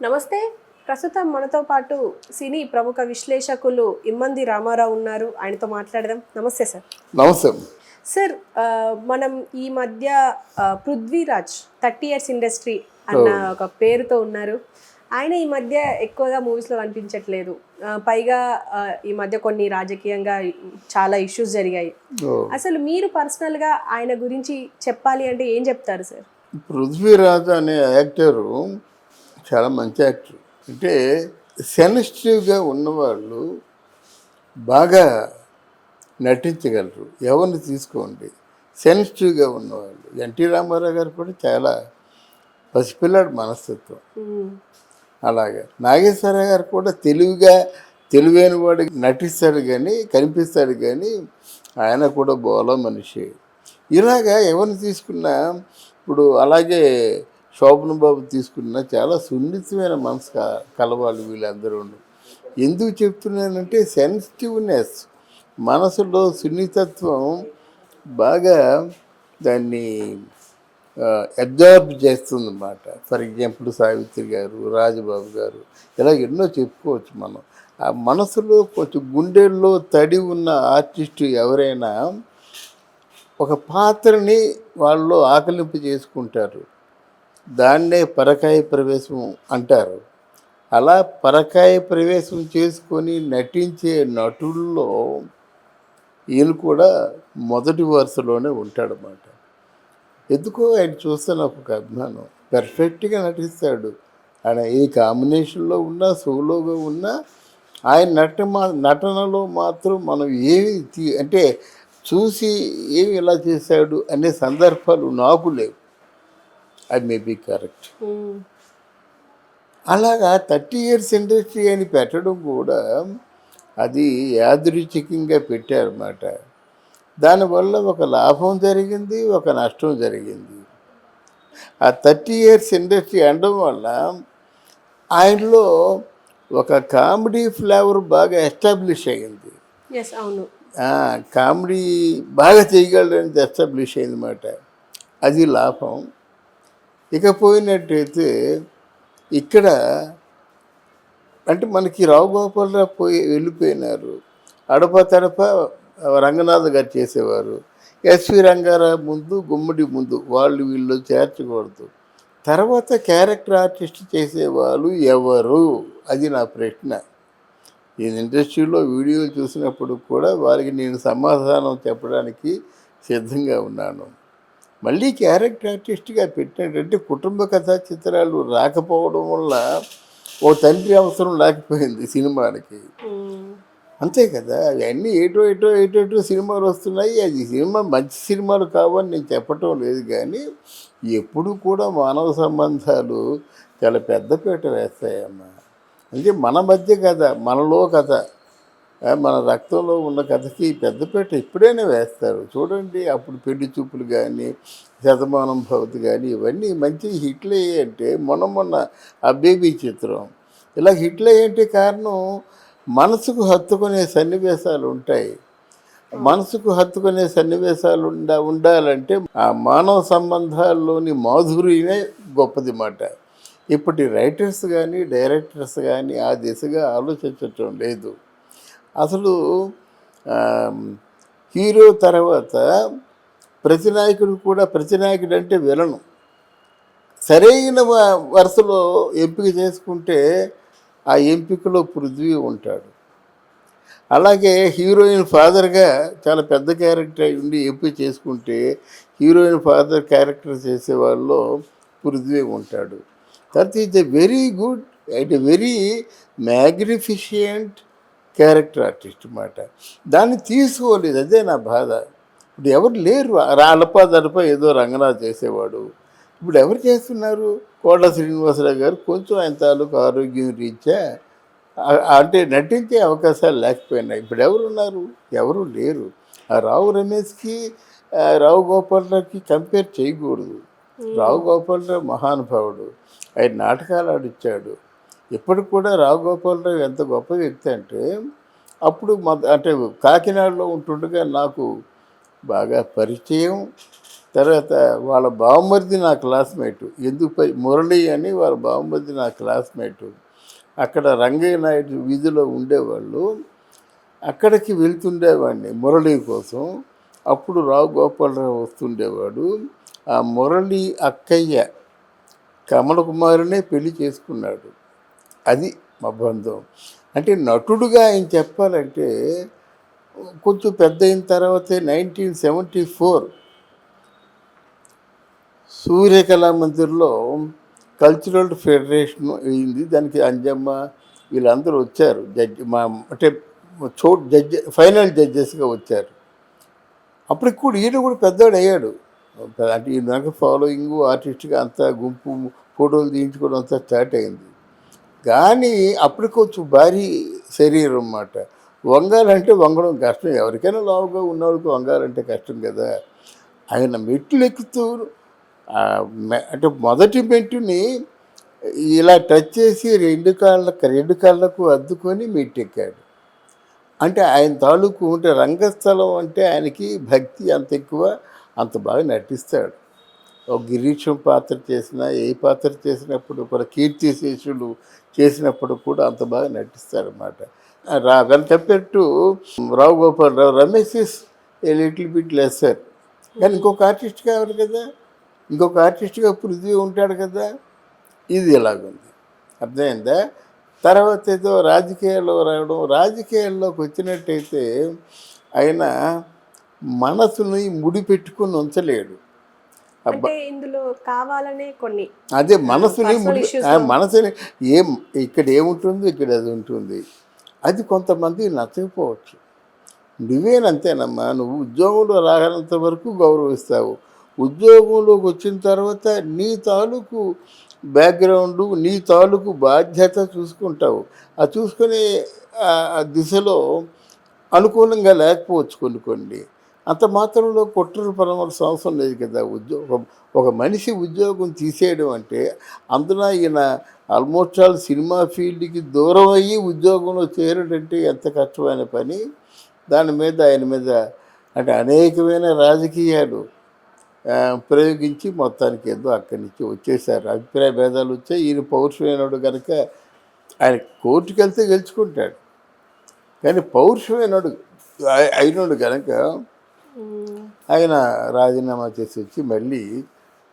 నమస్తే. ప్రస్తుతం మనతో పాటు సినీ ప్రముఖ విశ్లేషకులు ఇమ్మంది రామారావు ఉన్నారు. ఆయనతో మాట్లాడదాం. నమస్తే సార్. నమస్తే. సార్, మనం ఈ మధ్య పృథ్వీరాజ్ 30 ఇయర్స్ ఇండస్ట్రీ అన్న ఒక పేరుతో ఉన్నారు. ఆయన ఈ మధ్య ఎక్కువగా మూవీస్లో కనిపించట్లేదు. పైగా ఈ మధ్య కొన్ని రాజకీయంగా చాలా ఇష్యూస్ జరిగాయి. అసలు మీరు పర్సనల్గా ఆయన గురించి చెప్పాలి అంటే ఏం చెప్తారు సార్? పృథ్వీరాజ్ అనే యాక్టరు చాలా మంచి యాక్టర్. అంటే సెన్సిటివ్గా ఉన్నవాళ్ళు బాగా నటించగలరు. ఎవరిని తీసుకోండి, సెన్సిటివ్గా ఉన్నవాళ్ళు. ఎన్టీ రామారావు గారు కూడా చాలా పసిపిల్లాడు మనస్తత్వం. అలాగే నాగేశ్వరరావు గారు కూడా తెలివైన వాడు నటిస్తాడు కానీ, కనిపిస్తాడు కానీ ఆయన కూడా బోలో మనిషి. ఇలాగా ఎవరిని తీసుకున్నా, ఇప్పుడు అలాగే శోభన్ బాబు తీసుకున్నా చాలా సున్నితమైన మనసు కలవాలి వీళ్ళందరూ. ఎందుకు చెప్తున్నానంటే సెన్సిటివ్నెస్, మనసులో సున్నితత్వం బాగా దాన్ని అబ్జర్వ్ చేస్తుంది అన్నమాట. ఫర్ ఎగ్జాంపుల్ సావిత్రి గారు, రాజబాబు గారు, ఇలా ఎన్నో చెప్పుకోవచ్చు మనం. ఆ మనసులో కొంచెం గుండెల్లో తడి ఉన్న ఆర్టిస్టు ఎవరైనా ఒక పాత్రని వాళ్ళు ఆకలింపు చేసుకుంటారు. దాన్నే పరకాయ ప్రవేశం అంటారు. అలా పరకాయ ప్రవేశం చేసుకొని నటించే నటుల్లో ఈయన కూడా మొదటి వరుసలోనే ఉంటాడన్నమాట. ఎందుకో ఆయన చూస్తే నాకు ఒక అభిమానం. పర్ఫెక్ట్గా నటిస్తాడు. ఆయన ఏ కాంబినేషన్లో ఉన్నా, సోలోగా ఉన్నా, ఆయన నటనలో మాత్రం మనం ఏమి అంటే చూసి ఏమి ఇలా చేశాడు అనే సందర్భాలు నాకు లేవు. అది మే బీ కరెక్ట్. అలాగా 30 ఇయర్స్ ఇండస్ట్రీ అని పెట్టడం కూడా అది యాదృచ్ఛికంగా పెట్టారన్నమాట. దానివల్ల ఒక లాభం జరిగింది, ఒక నష్టం జరిగింది. ఆ 30 ఇయర్స్ ఇండస్ట్రీ అనడం వల్ల ఆయనలో ఒక కామెడీ ఫ్లేవర్ బాగా ఎస్టాబ్లిష్ అయ్యింది. అవును, కామెడీ బాగా చేయగలరని ఎస్టాబ్లిష్ అయిందన్నమాట. అది లాభం. ఇకపోయినట్టయితే ఇక్కడ అంటే మనకి రావు గోపాలరావు వెళ్ళిపోయినారు. తడప రంగనాథ్ గారు చేసేవారు. ఎస్వి రంగారావు ముందు, గుమ్మడి ముందు వాళ్ళు వీళ్ళు చేర్చకూడదు. తర్వాత క్యారెక్టర్ ఆర్టిస్ట్ చేసేవాళ్ళు ఎవరు? అది నా ప్రశ్న. ఈ ఇండస్ట్రీలో వీడియోలు చూసినప్పుడు కూడా వారికి నేను సమాధానం చెప్పడానికి సిద్ధంగా ఉన్నాను. మళ్ళీ క్యారెక్టర్ ఆర్టిస్ట్గా పెట్టినట్టంటే కుటుంబ కథా చిత్రాలు రాకపోవడం వల్ల ఓ తండ్రి అవసరం లేకపోయింది సినిమానికి. అంతే కదా, అవన్నీ ఏటో సినిమాలు వస్తున్నాయి. అది సినిమా మంచి సినిమాలు కావని నేను చెప్పటం లేదు, కానీ ఎప్పుడు కూడా మానవ సంబంధాలు చాలా పెద్దపీట వేస్తాయమ్మా. అంటే మన మధ్య కథ, మనలో కథ, మన రక్తంలో ఉన్న కథకి పెద్దపీట ఎప్పుడైనా వేస్తారు. చూడండి, అప్పుడు పెళ్లి చూపులు కానీ, శతమానం భవతి కానీ ఇవన్నీ మంచి హిట్లు అయ్యాయంటే మొన్న ఆ బేబీ చిత్రం ఇలా హిట్లు అయ్యంటే కారణం మనసుకు హత్తుకునే సన్నివేశాలు ఉంటాయి. మనసుకు హత్తుకునే సన్నివేశాలు ఉండాలంటే ఆ మానవ సంబంధాల్లోని మాధుర్యమే గొప్పది మాట. ఇప్పటి రైటర్స్ కానీ, డైరెక్టర్స్ కానీ ఆ దిశగా ఆలోచించటం లేదు. అసలు హీరో తర్వాత ప్రతి నాయకుడు అంటే విలను. సరైన వరుసలో ఎంపిక చేసుకుంటే ఆ ఎంపికలో పృథ్వీ ఉంటాడు. అలాగే హీరోయిన్ ఫాదర్గా చాలా పెద్ద క్యారెక్టర్ ఉండి ఎంపిక చేసుకుంటే హీరోయిన్ ఫాదర్ క్యారెక్టర్ చేసే వాళ్ళలో పృథ్వీ ఉంటాడు. That is a very good and very magnificent character artist అన్నమాట. దాన్ని తీసుకోలేదు, అదే నా బాధ. ఇప్పుడు ఎవరు లేరు. అలప ఏదో రంగనాథ్ చేసేవాడు. ఇప్పుడు ఎవరు చేస్తున్నారు? కోట శ్రీనివాసరావు గారు కొంచెం ఆయన తాలూకు ఆరోగ్యం రీత్యా అంటే నటించే అవకాశాలు లేకపోయినాయి. ఇప్పుడు ఎవరున్నారు? ఎవరు లేరు. ఆ రావు రమేష్కి, రావు గోపాలరావుకి కంపేర్ చేయకూడదు. రావు గోపాలరావు మహానుభావుడు, ఆయన నాటకాలు ఆడిచ్చాడు. ఇప్పటికి కూడా రావు గోపాలరావు ఎంత గొప్ప వ్యక్తి అంటే, అప్పుడు కాకినాడలో ఉంటుండగా నాకు బాగా పరిచయం. తర్వాత వాళ్ళ బావమరిది నా క్లాస్మేటు, మురళి అని వాళ్ళ బావమరిది నా క్లాస్మేటు. అక్కడ రంగయ్య నాయుడు వీధిలో ఉండేవాళ్ళు. అక్కడికి వెళ్తుండేవాడిని మురళి కోసం. అప్పుడు రావు గోపాలరావు వస్తుండేవాడు. ఆ మురళి అక్కయ్య కమల కుమారునే పెళ్లి చేసుకున్నాడు. అది మా బంధం. అంటే నటుడుగా ఆయన చెప్పాలంటే కొంచెం పెద్ద అయిన తర్వాతే 1974 సూర్యకళా మందిర్లో కల్చరల్ ఫెడరేషన్ అయింది. దానికి అంజమ్మ వీళ్ళందరూ వచ్చారు. జడ్జి అంటే ఫైనల్ జడ్జెస్గా వచ్చారు. అప్పటికి కూడా ఈయన కూడా పెద్దవాడు అయ్యాడు. అంటే ఈయన ఫాలోయింగ్ ఆర్టిస్ట్గా అంతా గుంపు ఫోటోలు తీయించుకోవడం అంతా స్టార్ట్ అయింది. కానీ అప్పుడు కొంచెం భారీ శరీరం అన్నమాట. వంగాలంటే వంగడం కష్టం. ఎవరికైనా లావుగా ఉన్నవాళ్ళకి వంగాలంటే కష్టం కదా. ఆయన మెట్లు ఎక్కుతూ అంటే మొదటి మెట్టుని ఇలా టచ్ చేసి రెండు కాళ్ళకు అద్దుకొని మెట్టెక్కాడు. అంటే ఆయన తాలూకు అంటే రంగస్థలం అంటే ఆయనకి భక్తి అంత ఎక్కువ, అంత బాగా నటిస్తాడు. ఒక గిరీశం పాత్ర చేసినా, ఏ పాత్ర చేసినప్పుడు కూడా, కీర్తిశేషులు చేసినప్పుడు కూడా అంత బాగా నటిస్తాడనమాట. చెప్పేట్టు Rao Gopalarao, Ramesh is a little bit lesser. కానీ ఇంకొక ఆర్టిస్ట్ కావాలి కదా, ఇంకొక ఆర్టిస్ట్గా పృథ్వీ ఉంటాడు కదా. ఇది ఎలాగుంది అర్థమైందా? తర్వాత ఏదో రాజకీయాల్లో రావడం, రాజకీయాల్లోకి వచ్చినట్టయితే ఆయన మనసుని ముడిపెట్టుకుని ఉంచలేడు. అంటే ఇందులో కావాలనే కొన్ని అదే మనసుని ఇక్కడ ఏముంటుంది, ఇక్కడ అది ఉంటుంది. అది కొంతమంది నచ్చకపోవచ్చు. నువ్వేనంతేనమ్మా. నువ్వు ఉద్యోగంలో రాగలంత వరకు గౌరవిస్తావు. ఉద్యోగంలోకి వచ్చిన తర్వాత నీ తాలూకు బ్యాక్గ్రౌండు, నీ తాలూకు బాధ్యత చూసుకుంటావు. ఆ చూసుకునే దిశలో అనుకూలంగా లేకపోవచ్చు కొన్ని. అంత మాత్రంలో కుట్రలు పడవలసిన అవసరం లేదు కదా. ఒక మనిషి ఉద్యోగం తీసేయడం అంటే, అందులో ఈయన ఆల్మోస్ట్ ఆల్ సినిమా ఫీల్డ్కి దూరం అయ్యి ఉద్యోగంలో చేరడంటే ఎంత కష్టమైన పని. దాని మీద ఆయన మీద అంటే అనేకమైన రాజకీయాలు ప్రయోగించి మొత్తానికి ఏదో అక్కడి నుంచి వచ్చేసారు. అభిప్రాయ భేదాలు వచ్చాయి. ఈయన పౌరుషమైనడు కనుక ఆయన కోర్టుకు వెళ్తే గెలుచుకుంటాడు. కానీ పౌరుషమైనడు అయినడు కనుక ఆయన రాజీనామా చేసి వచ్చి మళ్ళీ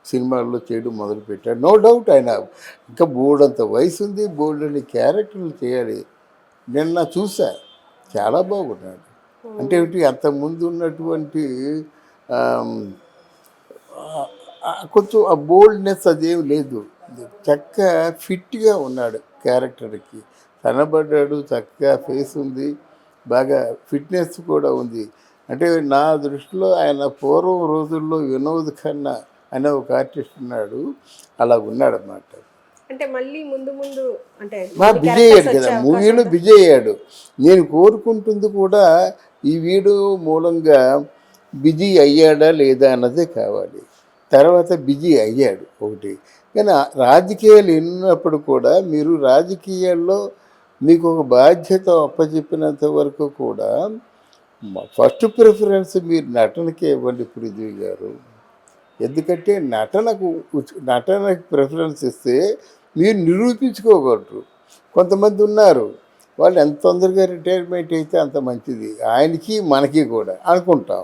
సినిమాల్లో చేయడం మొదలుపెట్టాడు. నో డౌట్ ఆయన ఇంకా బోల్డంత వయసు ఉంది, బోల్డని క్యారెక్టర్లు చేయాలి. నిన్న చూసా, చాలా బాగున్నాడు. అంటే అంతకుముందు ఉన్నటువంటి కొంచెం ఆ బోల్డ్నెస్ అదేం లేదు. చక్కగా ఫిట్గా ఉన్నాడు క్యారెక్టర్కి, కనబడ్డాడు. చక్కగా ఫేస్ ఉంది, బాగా ఫిట్నెస్ కూడా ఉంది. అంటే నా దృష్టిలో ఆయన పూర్వం రోజుల్లో వినోద్ ఖన్నా అనే ఒక ఆర్టిస్ట్ ఉన్నాడు, అలా ఉన్నాడు అన్నమాట. అంటే మళ్ళీ ముందు అంటే బిజీ అయ్యాడు కదా, మూవీలో బిజీ అయ్యాడు. నేను కోరుకుంటుంది కూడా ఈ వీడియో మూలంగా బిజీ అయ్యాడా లేదా అన్నదే కావాలి. తర్వాత బిజీ అయ్యాడు ఒకటి. కానీ రాజకీయాలు ఎన్నప్పుడు కూడా మీరు రాజకీయాల్లో మీకు ఒక బాధ్యత అప్పచెప్పినంత వరకు కూడా ఫస్ట్ ప్రిఫరెన్స్ మీరు నటనకే ఇవ్వండి పృథ్వీ గారు. ఎందుకంటే నటనకు ప్రిఫరెన్స్ ఇస్తే మీరు నిరూపించుకోగలరు. కొంతమంది ఉన్నారు, వాళ్ళు ఎంత తొందరగా రిటైర్మెంట్ అయితే అంత మంచిది, ఆయనకి మనకి కూడా అనుకుంటాం.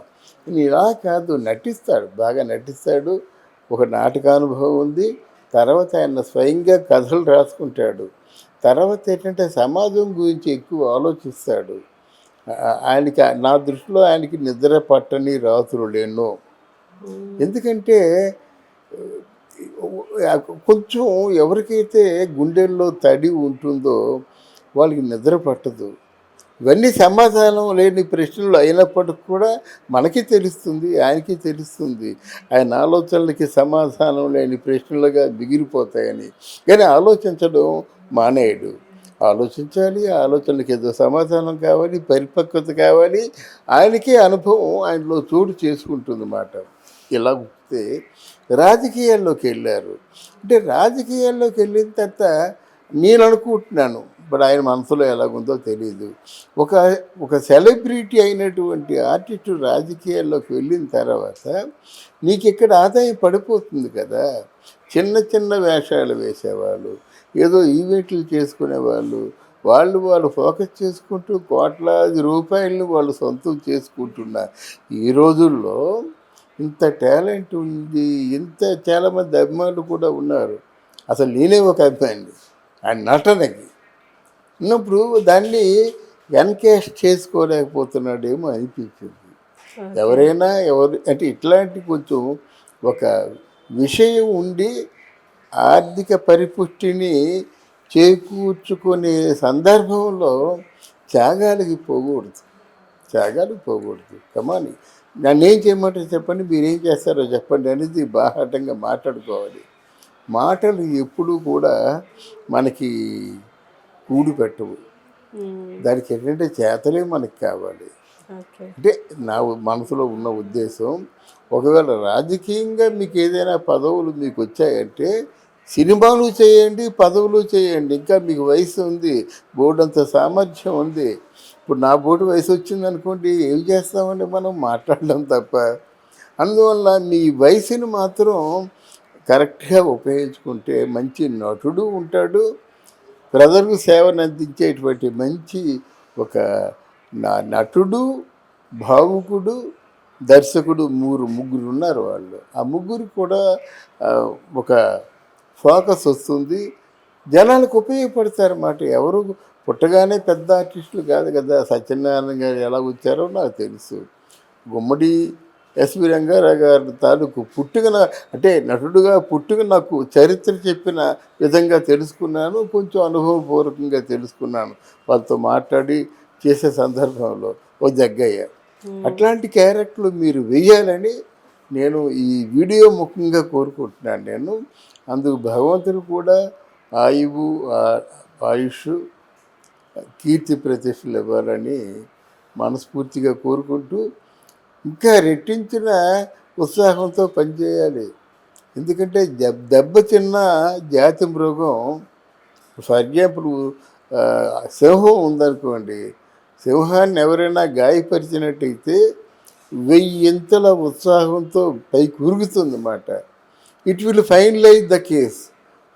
ఇలా కాదు, నటిస్తాడు, బాగా నటిస్తాడు. ఒక నాటకానుభవం ఉంది. తర్వాత ఆయన స్వయంగా కథలు రాసుకుంటాడు. తర్వాత ఏంటంటే సమాజం గురించి ఎక్కువ ఆలోచిస్తాడు. ఆయనకి, నా దృష్టిలో ఆయనకి నిద్ర పట్టని రాత్రులు ఎన్నో. ఎందుకంటే కొంచెం ఎవరికైతే గుండెల్లో తడి ఉంటుందో వాళ్ళకి నిద్ర పట్టదు. ఇవన్నీ సమాధానం లేని ప్రశ్నలు అయినప్పటికి కూడా మనకి తెలుస్తుంది, ఆయనకి తెలుస్తుంది. ఆయన ఆలోచనలకి సమాధానం లేని ప్రశ్నలుగా మిగిలిపోతాయని. కానీ ఆలోచించడం మానేయడు. ఆలోచించాలి, ఆలోచనలకి ఏదో సమాధానం కావాలి, పరిపక్వత కావాలి. ఆయనకే అనుభవం ఆయనలో చోటు చేసుకుంటుంది అన్నమాట. ఇలా వస్తే రాజకీయాల్లోకి వెళ్ళారు. అంటే రాజకీయాల్లోకి వెళ్ళిన తర్వాత నేను అనుకుంటున్నాను, బట్ ఆయన మనసులో ఎలాగుందో తెలియదు. ఒక ఒక సెలబ్రిటీ అయినటువంటి ఆర్టిస్టు రాజకీయాల్లోకి వెళ్ళిన తర్వాత నీకు ఇక్కడ ఆదాయం పడిపోతుంది కదా. చిన్న చిన్న వేషాలు వేసేవాళ్ళు, ఏదో ఈవెంట్లు చేసుకునేవాళ్ళు, వాళ్ళు ఫోకస్ చేసుకుంటూ కోట్లాది రూపాయలను వాళ్ళు సొంతం చేసుకుంటున్న ఈ రోజుల్లో ఇంత టాలెంట్ ఉంది, ఇంత చాలామంది అభిమానులు కూడా ఉన్నారు. అసలు నేనే ఒక అభిమాని ఆ నటనకి ఉన్నప్పుడు దాన్ని ఎన్కేష్ చేసుకోలేకపోతున్నాడేమో అనిపించింది. ఎవరైనా అంటే ఇట్లాంటి కొంచెం ఒక విషయం ఉండి ఆర్థిక పరిపుష్టిని చేకూర్చుకునే సందర్భంలో త్యాగాలకు పోకూడదు. కమాని నన్నేం చేయమంటారు చెప్పండి, మీరేం చేస్తారో చెప్పండి అనేది బాహాటంగా మాట్లాడుకోవాలి. మాటలు ఎప్పుడూ కూడా మనకి కూడి పెట్టవు. దానికి ఏంటంటే చేతలే మనకి కావాలి. అంటే నా మనసులో ఉన్న ఉద్దేశం, ఒకవేళ రాజకీయంగా మీకు ఏదైనా పదవులు మీకు వచ్చాయంటే సినిమాలు చేయండి, పదవులు చేయండి. ఇంకా మీకు వయసు ఉంది, బోర్డంత సామర్థ్యం ఉంది. ఇప్పుడు నా బోర్డు వయసు వచ్చిందనుకోండి, ఏం చేస్తామండి మనం, మాట్లాడడం తప్ప. అందువల్ల మీ వయసుని మాత్రం కరెక్ట్గా ఉపయోగించుకుంటే మంచి నటుడు ఉంటాడు, ప్రజలకు సేవను అందించేటువంటి మంచి ఒక నటుడు, భావుకుడు, దర్శకుడు, ముగ్గురు ఉన్నారు వాళ్ళు. ఆ ముగ్గురు కూడా ఒక ఫోకస్ వస్తుంది, జనాలకు ఉపయోగపడతారన్నమాట. ఎవరు పుట్టగానే పెద్ద ఆర్టిస్టులు కాదు కదా. సత్యనారాయణ గారు ఎలా వచ్చారో నాకు తెలుసు, గుమ్మడి ఎస్వి రంగారావు గారి తాలూకు పుట్టుకన అంటే నటుడుగా పుట్టుక నాకు చరిత్ర చెప్పిన విధంగా తెలుసుకున్నాను, కొంచెం అనుభవపూర్వకంగా తెలుసుకున్నాను వాళ్ళతో మాట్లాడి చేసే సందర్భంలో. ఓ జగ్గయ్య అట్లాంటి క్యారెక్టర్లు మీరు వేయాలని నేను ఈ వీడియో ముఖ్యంగా కోరుకుంటున్నాను. నేను అందుకు భగవంతుడు కూడా ఆయుష్ కీర్తి ప్రతిష్టలు ఇవ్వాలని మనస్ఫూర్తిగా కోరుకుంటూ ఇంకా రెట్టించిన ఉత్సాహంతో పనిచేయాలి. ఎందుకంటే దెబ్బతిన్న జాతి మృగం, ఫర్ ఎగ్జాంపుల్ సింహం ఉందనుకోండి, సింహాన్ని ఎవరైనా గాయపరిచినట్టయితే 1000 ఇంతల ఉత్సాహంతో పైకి ఉరుగుతుందన్నమాట. It will finalize the case.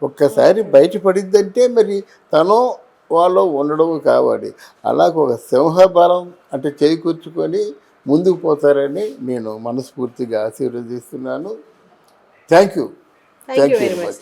ఒక్కసారి బయటపడిద్దంటే మరి తనో వాళ్ళు ఉండడం కావాలి. అలాగ ఒక సింహబలం అంటే చేకూర్చుకొని ముందుకు పోతారని నేను మనస్ఫూర్తిగా ఆశీర్వదిస్తున్నాను. Thank you very much.